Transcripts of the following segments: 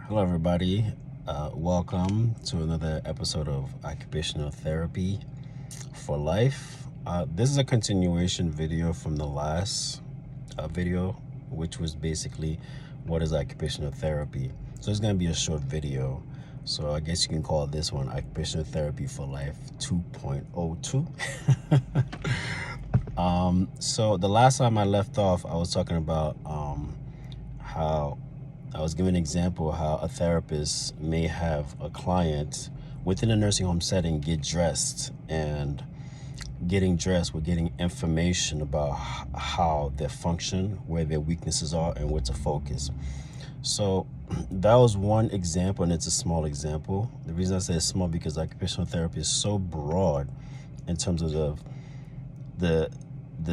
Hello, everybody. Welcome to another episode of Occupational Therapy for Life. This is a continuation video from the last video, which was basically what is occupational therapy. So it's going to be a short video. So I guess you can call this one Occupational Therapy for Life 2.02. So the last time I left off, I was talking about how I was giving an example of how a therapist may have a client within a nursing home setting get dressed, and getting dressed, we're getting information about how they function, where their weaknesses are, and where to focus. So that was one example, and it's a small example. The reason I say it's small because occupational therapy is so broad in terms of the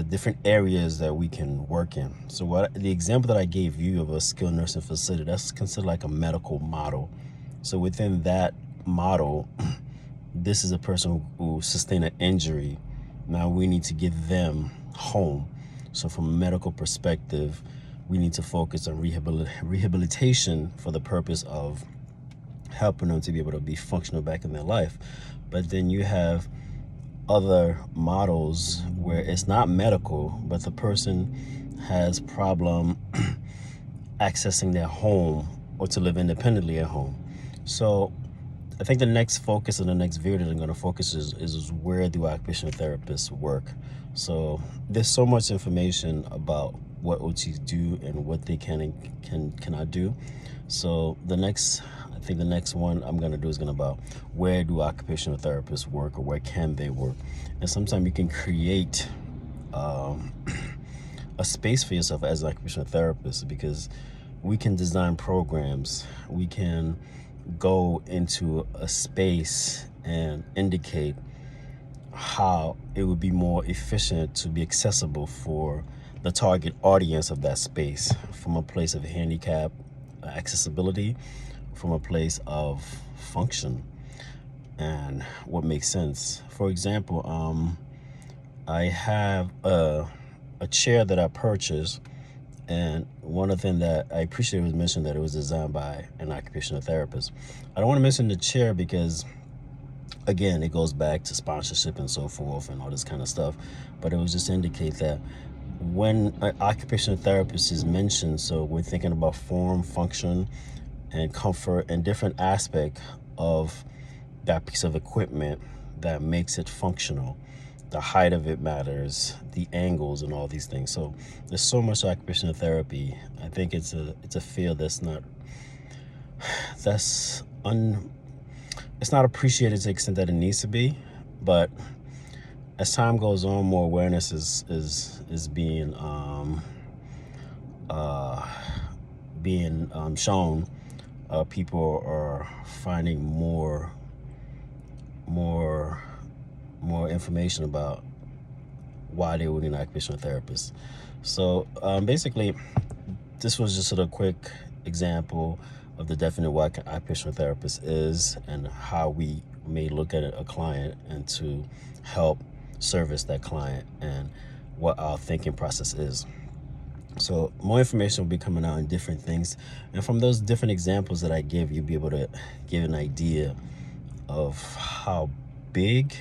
different areas that we can work in. So what the example that I gave you of a skilled nursing facility, that's considered like a medical model. So within that model, this is a person who sustained an injury. Now we need to get them home. So from a medical perspective, we need to focus on rehabilitation for the purpose of helping them to be able to be functional back in their life. But then you have other models where it's not medical, but the person has problem accessing their home or to live independently at home. So I think the next focus in the next video that I'm going to focus is where do occupational therapists work. So there's so much information about what OTs do and what they can and cannot do. So the next one I'm going to do is going to about where do occupational therapists work, or where can they work. And sometimes you can create a space for yourself as an occupational therapist, because we can design programs. We can go into a space and indicate how it would be more efficient to be accessible for the target audience of that space, from a place of handicap accessibility, from a place of function and what makes sense. For example, I have a chair that I purchased, and one of the things that I appreciate was mentioned that it was designed by an occupational therapist. I don't want to mention the chair because, again, it goes back to sponsorship and so forth and all this kind of stuff, but it was just to indicate that when an occupational therapist is mentioned, so we're thinking about form, function, and comfort, and different aspect of that piece of equipment that makes it functional. The height of it matters, the angles, and all these things. So there's so much occupational therapy. I think it's a field that's not appreciated to the extent that it needs to be. But as time goes on, more awareness is being shown. People are finding more information about why they would need an occupational therapist. So basically, this was just sort of a quick example of the definition of what an occupational therapist is, and how we may look at a client and to help service that client, and what our thinking process is. So more information will be coming out on different things, and from those different examples that I give, you'll be able to give an idea of how big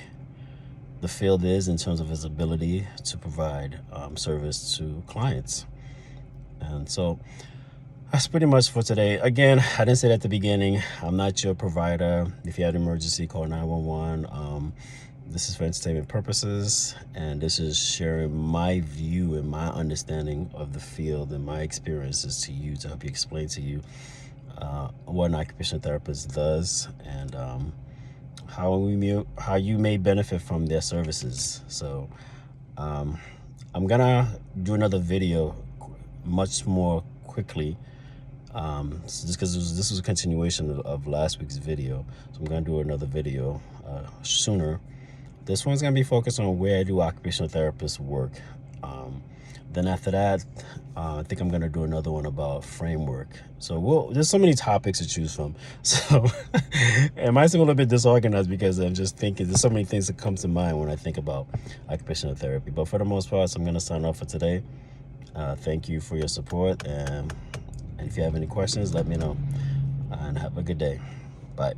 the field is in terms of its ability to provide service to clients. And so that's pretty much for today. Again, I didn't say that at the beginning, I'm not your provider. If you have an emergency, call 911. This is for entertainment purposes, and this is sharing my view and my understanding of the field and my experiences to you, to help you explain to you what an occupational therapist does, and how you may benefit from their services. So I'm gonna do another video much more quickly, just because this was a continuation of last week's video. So I'm gonna do another video sooner. This one's going to be focused on where do occupational therapists work. Then after that, I think I'm going to do another one about framework. So there's so many topics to choose from. So it might seem a little bit disorganized because I'm just thinking there's so many things that come to mind when I think about occupational therapy. But for the most part, I'm going to sign off for today. Thank you for your support. And if you have any questions, let me know. and have a good day. Bye.